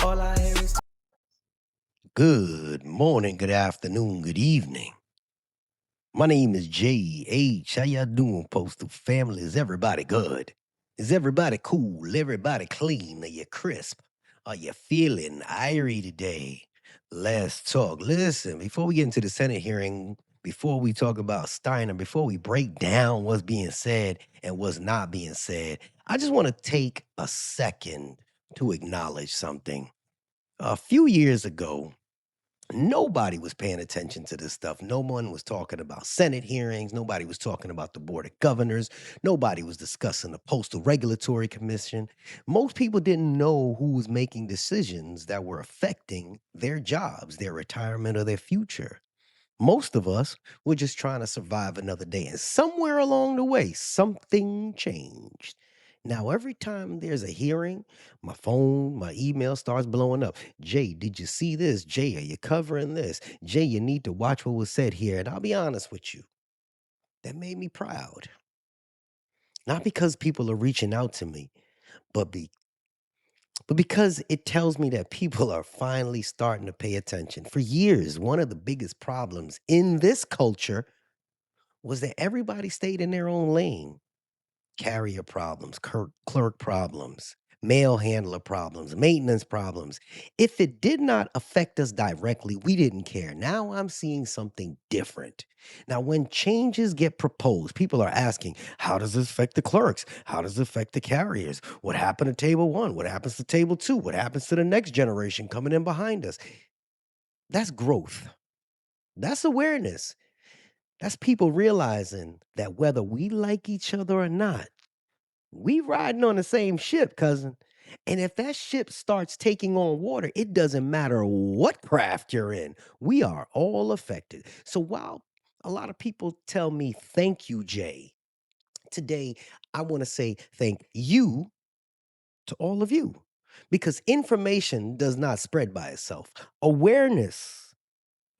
All I hear is good morning, good afternoon, good evening. My name is JayH. How y'all doing, Postal family? Is everybody good? Is everybody cool? Everybody clean? Are you crisp? Are you feeling irie today? Let's talk. Listen, before we get into the Senate hearing, before we talk about Steiner, before we break down what's being said and what's not being said, I just want to take a second to acknowledge something. A few years ago, nobody was paying attention to this stuff. No one was talking about Senate hearings. Nobody was talking about the Board of Governors. Nobody was discussing the Postal Regulatory Commission. Most people didn't know who was making decisions that were affecting their jobs, their retirement, or their future. Most of us were just trying to survive another day. And somewhere along the way, something changed. Now, every time there's a hearing, my phone, my email starts blowing up. Jay, did you see this? Jay, are you covering this? Jay, you need to watch what was said here. And I'll be honest with you, that made me proud. Not because people are reaching out to me, but because it tells me that people are finally starting to pay attention. For years, one of the biggest problems in this culture was that everybody stayed in their own lane. Carrier problems, clerk problems, mail handler problems, maintenance problems. If it did not affect us directly, we didn't care. Now I'm seeing something different. Now, when changes get proposed, people are asking, how does this affect the clerks? How does it affect the carriers? What happened to table one? What happens to table two? What happens to the next generation coming in behind us? That's growth. That's awareness. That's people realizing that whether we like each other or not, we riding on the same ship, cousin. And if that ship starts taking on water, it doesn't matter what craft you're in. We are all affected. So while a lot of people tell me, thank you, Jay, today I want to say thank you to all of you because information does not spread by itself. Awareness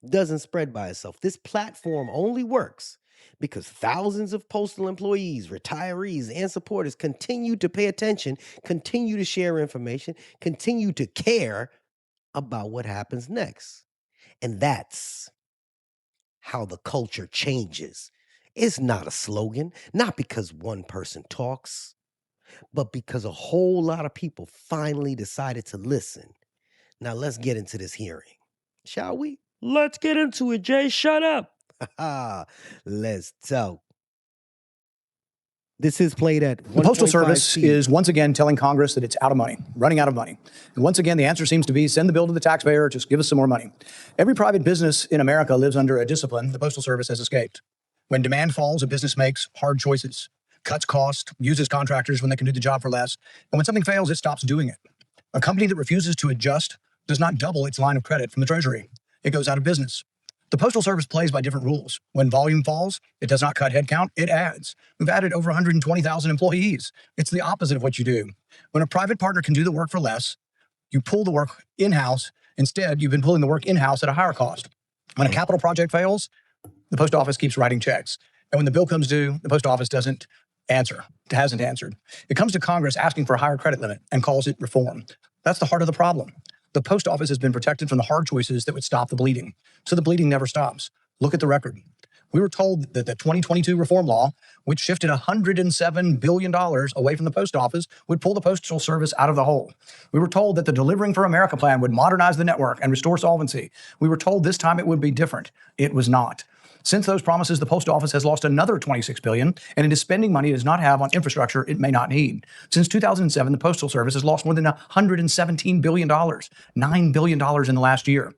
doesn't spread by itself. This platform only works because thousands of postal employees, retirees, and supporters continue to pay attention, continue to share information, continue to care about what happens next. And that's how the culture changes. It's not a slogan, not because one person talks, but because a whole lot of people finally decided to listen. Now let's get into this hearing, shall we? Let's get into it, Jay. Shut up. Let's talk. This is played at The Postal Service speed. is once again telling Congress that it's out of money, running out of money. And once again, the answer seems to be send the bill to the taxpayer, just give us some more money. Every private business in America lives under a discipline the Postal Service has escaped. When demand falls, a business makes hard choices, cuts costs, uses contractors when they can do the job for less. And when something fails, it stops doing it. A company that refuses to adjust does not double its line of credit from the Treasury. It goes out of business. The Postal Service plays by different rules. When volume falls, it does not cut headcount, it adds. We've added over 120,000 employees. It's the opposite of what you do. When a private partner can do the work for less, you pull the work in-house. Instead, you've been pulling the work in-house at a higher cost. When a capital project fails, the post office keeps writing checks. And when the bill comes due, the post office hasn't answered. It comes to Congress asking for a higher credit limit and calls it reform. That's the heart of the problem. The post office has been protected from the hard choices that would stop the bleeding. So the bleeding never stops. Look at the record. We were told that the 2022 reform law, which shifted $107 billion away from the post office, would pull the Postal Service out of the hole. We were told that the Delivering for America plan would modernize the network and restore solvency. We were told this time it would be different. It was not. Since those promises, the post office has lost another $26 billion, and it is spending money it does not have on infrastructure it may not need. Since 2007, the Postal Service has lost more than $117 billion, $9 billion in the last year.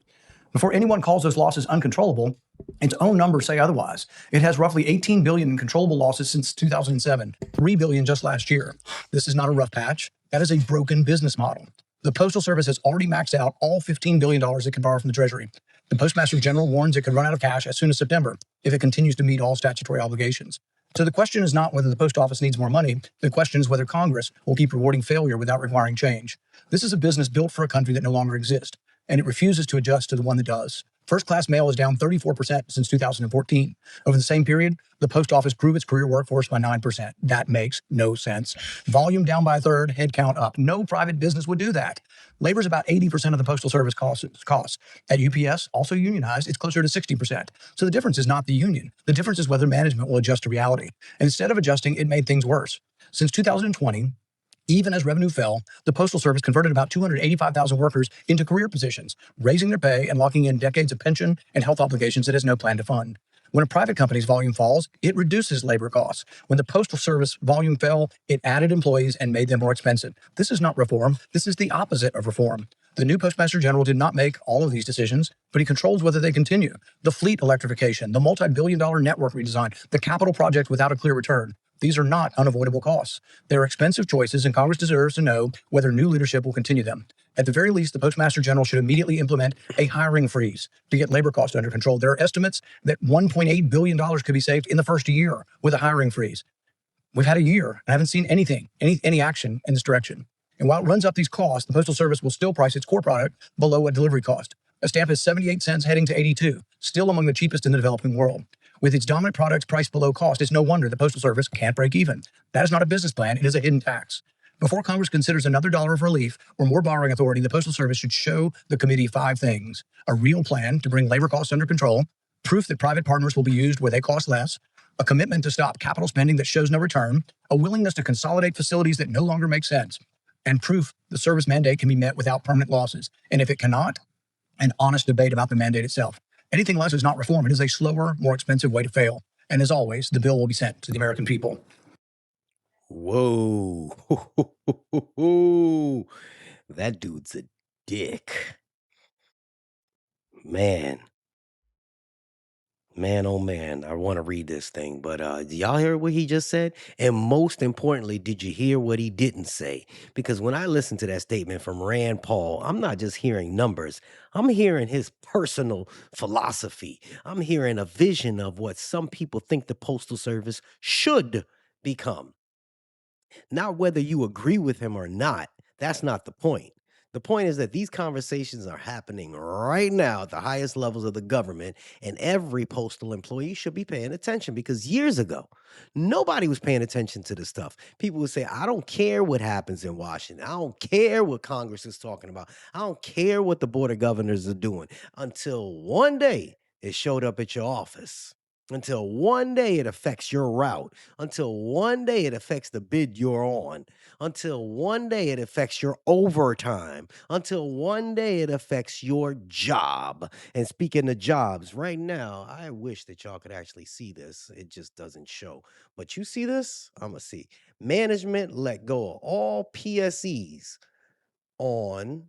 Before anyone calls those losses uncontrollable, its own numbers say otherwise. It has roughly $18 billion in controllable losses since 2007, $3 billion just last year. This is not a rough patch. That is a broken business model. The Postal Service has already maxed out all $15 billion it can borrow from the Treasury. The Postmaster General warns it could run out of cash as soon as September if it continues to meet all statutory obligations. So the question is not whether the post office needs more money. The question is whether Congress will keep rewarding failure without requiring change. This is a business built for a country that no longer exists, and it refuses to adjust to the one that does. First-class mail is down 34% since 2014. Over the same period, the post office grew its career workforce by 9%. That makes no sense. Volume down by a third, headcount up. No private business would do that. Labor is about 80% of the Postal Service costs. At UPS, also unionized, it's closer to 60%. So the difference is not the union. The difference is whether management will adjust to reality. And instead of adjusting, it made things worse. Since 2020, even as revenue fell, the Postal Service converted about 285,000 workers into career positions, raising their pay and locking in decades of pension and health obligations it has no plan to fund. When a private company's volume falls, it reduces labor costs. When the Postal Service volume fell, it added employees and made them more expensive. This is not reform. This is the opposite of reform. The new Postmaster General did not make all of these decisions, but he controls whether they continue. The fleet electrification, the multi-billion-dollar network redesign, the capital projects without a clear return. These are not unavoidable costs. They're expensive choices, and Congress deserves to know whether new leadership will continue them. At the very least, the Postmaster General should immediately implement a hiring freeze to get labor costs under control. There are estimates that $1.8 billion could be saved in the first year with a hiring freeze. We've had a year, and I haven't seen any action in this direction. And while it runs up these costs, the Postal Service will still price its core product below a delivery cost. A stamp is 78 cents heading to 82, still among the cheapest in the developing world. With its dominant products priced below cost, it's no wonder the Postal Service can't break even. That is not a business plan, it is a hidden tax. Before Congress considers another dollar of relief or more borrowing authority, the Postal Service should show the committee 5 things: a real plan to bring labor costs under control, proof that private partners will be used where they cost less, a commitment to stop capital spending that shows no return, a willingness to consolidate facilities that no longer make sense, and proof the service mandate can be met without permanent losses. And if it cannot, an honest debate about the mandate itself. Anything less is not reform. It is a slower, more expensive way to fail. And as always, the bill will be sent to the American people. Whoa. That dude's a dick. Man. Man, oh man, I want to read this thing, but did y'all hear what he just said? And most importantly, did you hear what he didn't say? Because when I listen to that statement from Rand Paul, I'm not just hearing numbers, I'm hearing his personal philosophy. I'm hearing a vision of what some people think the Postal Service should become. Not whether you agree with him or not, that's not the point. The point is that these conversations are happening right now at the highest levels of the government, and every postal employee should be paying attention because years ago, nobody was paying attention to this stuff. People would say, I don't care what happens in Washington. I don't care what Congress is talking about. I don't care what the Board of Governors are doing until one day it showed up at your office. Until one day it affects your route, until one day it affects the bid you're on, until one day it affects your overtime, until one day it affects your job. And speaking of jobs, right now, I wish that y'all could actually see this. It just doesn't show. But you see this? I'm going to see. Management let go of all PSEs on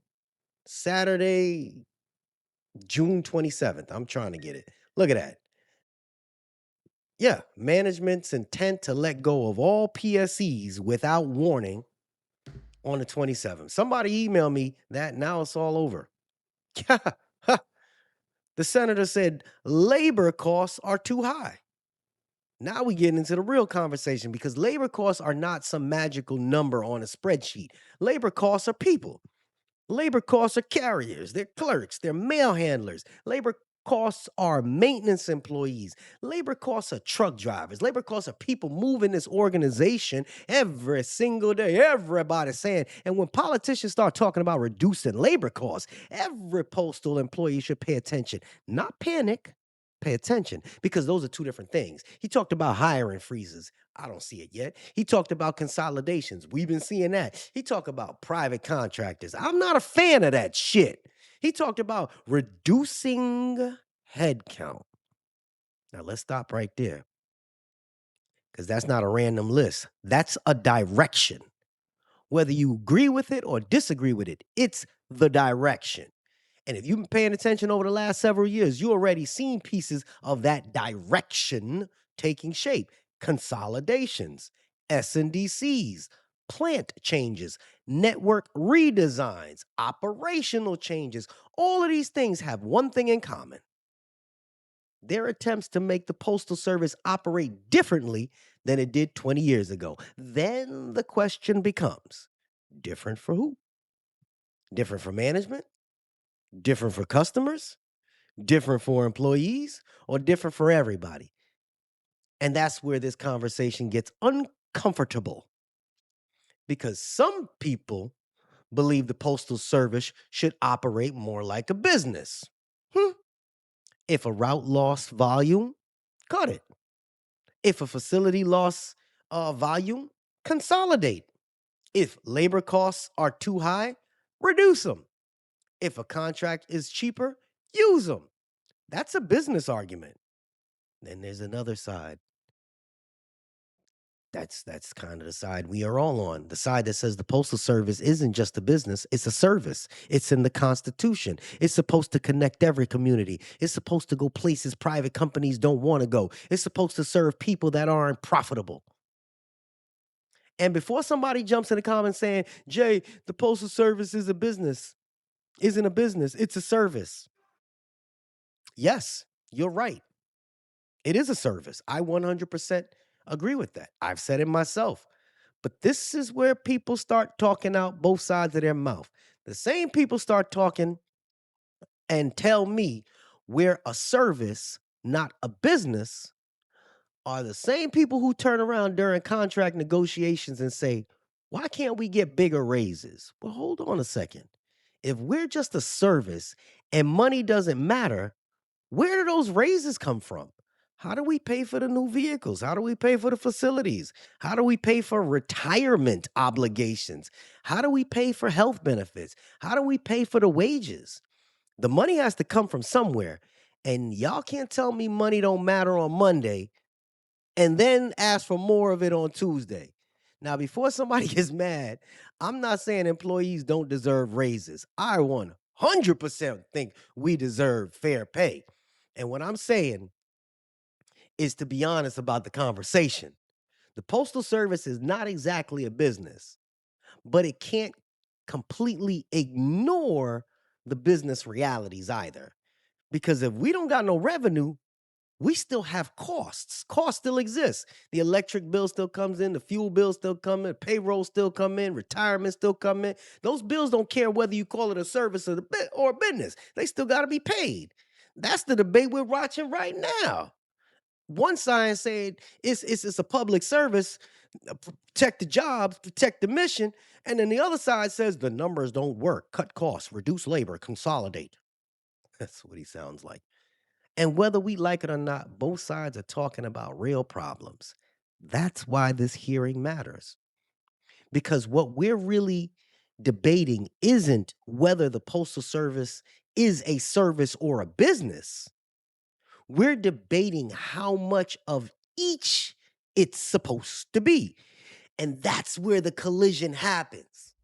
Saturday, June 27th. I'm trying to get it. Look at that. Yeah, management's intent to let go of all PSEs without warning on the 27th. Somebody emailed me that now it's all over. The senator said labor costs are too high. Now we get into the real conversation because labor costs are not some magical number on a spreadsheet. Labor costs are people. Labor costs are carriers, they're clerks, they're mail handlers. Labor costs are maintenance employees. Labor costs are truck drivers. Labor costs are people moving this organization every single day. Everybody's saying, and when politicians start talking about reducing labor costs, every postal employee should pay attention, not panic. Pay attention because those are two different things. He talked about hiring freezes. I don't see it yet. He talked about consolidations. We've been seeing that. He talked about private contractors. I'm not a fan of that shit. He talked about reducing headcount. Now let's stop right there because that's not a random list. That's a direction. Whether you agree with it or disagree with it, it's the direction. And if you've been paying attention over the last several years, you already seen pieces of that direction taking shape. Consolidations, S&DCs, plant changes, network redesigns, operational changes. All of these things have one thing in common. Their attempts to make the Postal Service operate differently than it did 20 years ago. Then the question becomes, different for who? Different for management? Different for customers? Different for employees or different for everybody? And that's where this conversation gets uncomfortable because some people believe the Postal Service should operate more like a business. Hmm. If a route lost volume, cut it. If a facility lost volume, consolidate. If labor costs are too high, reduce them. If a contract is cheaper, use them. That's a business argument. Then there's another side. That's kind of the side we are all on. The side that says the Postal Service isn't just a business, it's a service. It's in the Constitution. It's supposed to connect every community. It's supposed to go places private companies don't want to go. It's supposed to serve people that aren't profitable. And before somebody jumps in the comments saying, Jay, the Postal Service is a business, isn't a business, it's a service. Yes, you're right. It is a service. I 100% agree with that. I've said it myself. But this is where people start talking out both sides of their mouth. The same people start talking and tell me we're a service, not a business, are the same people who turn around during contract negotiations and say, why can't we get bigger raises? Well, hold on a second. If we're just a service and money doesn't matter, where do those raises come from? How do we pay for the new vehicles? How do we pay for the facilities? How do we pay for retirement obligations? How do we pay for health benefits? How do we pay for the wages? The money has to come from somewhere. And y'all can't tell me money don't matter on Monday and then ask for more of it on Tuesday. Now, before somebody gets mad, I'm not saying employees don't deserve raises. I 100% think we deserve fair pay. And what I'm saying is to be honest about the conversation. The Postal Service is not exactly a business, but it can't completely ignore the business realities either. Because if we don't got no revenue, we still have costs. Costs still exist. The electric bill still comes in, the fuel bill still come in, payroll still come in, retirement still come in. Those bills don't care whether you call it a service or a business. They still got to be paid. That's the debate we're watching right now. One side said it's a public service, protect the jobs, protect the mission, and then the other side says the numbers don't work, cut costs, reduce labor, consolidate. That's what he sounds like. And whether we like it or not, both sides are talking about real problems. That's why this hearing matters. Because what we're really debating isn't whether the Postal Service is a service or a business. We're debating how much of each it's supposed to be. And that's where the collision happens.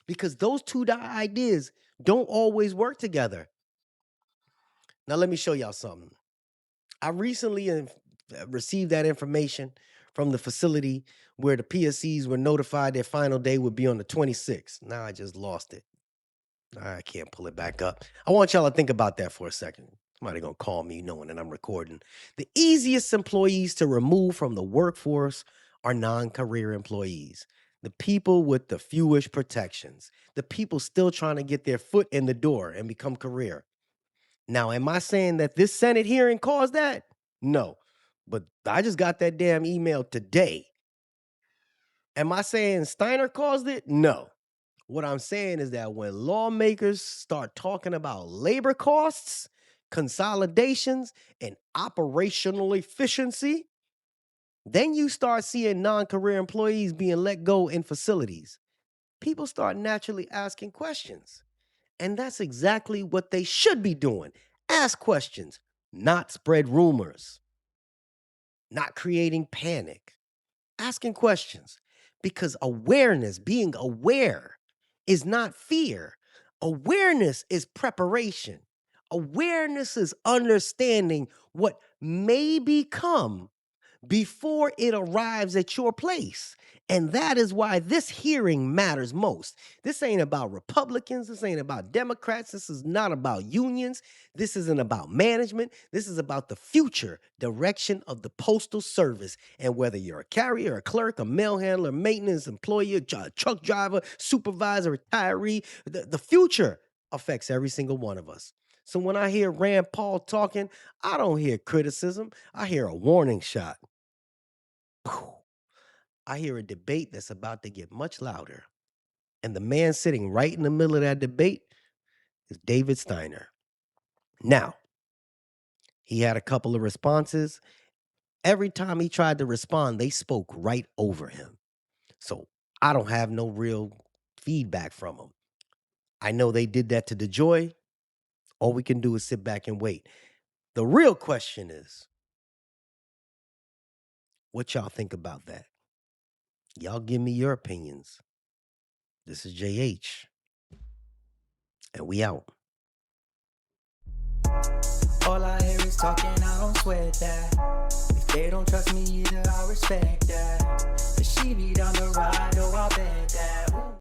Because those two ideas don't always work together. Now, let me show y'all something. I recently received that information from the facility where the PSCs were notified their final day would be on the 26th. Now I just lost it. I can't pull it back up. I want y'all to think about that for a second. Somebody gonna call me knowing that I'm recording. The easiest employees to remove from the workforce are non-career employees. The people with the fewest protections. The people still trying to get their foot in the door and become career. Now, am I saying that this Senate hearing caused that? No. But I just got that damn email today. Am I saying Steiner caused it? No. What I'm saying is that when lawmakers start talking about labor costs, consolidations, and operational efficiency, then you start seeing non-career employees being let go in facilities. People start naturally asking questions. And that's exactly what they should be doing. Ask questions, not spread rumors, not creating panic. Asking questions because awareness, being aware, is not fear. Awareness is preparation. Awareness is understanding what may become before it arrives at your place. And that is why this hearing matters most. This ain't about Republicans. This ain't about Democrats. This is not about unions. This isn't about management. This is about the future direction of the Postal Service. And whether you're a carrier, a clerk, a mail handler, maintenance employee, truck driver, supervisor, retiree, the future affects every single one of us. So when I hear Rand Paul talking, I don't hear criticism. I hear a warning shot. I hear a debate that's about to get much louder. And the man sitting right in the middle of that debate is David Steiner. Now, he had a couple of responses. Every time he tried to respond, they spoke right over him. So I don't have no real feedback from him. I know they did that to DeJoy. All we can do is sit back and wait. The real question is, what y'all think about that? Y'all give me your opinions. This is JayH, and we out. All I hear is talking, I don't sweat that. If they don't trust me either, I respect that. If she be down the ride, oh, I bet that.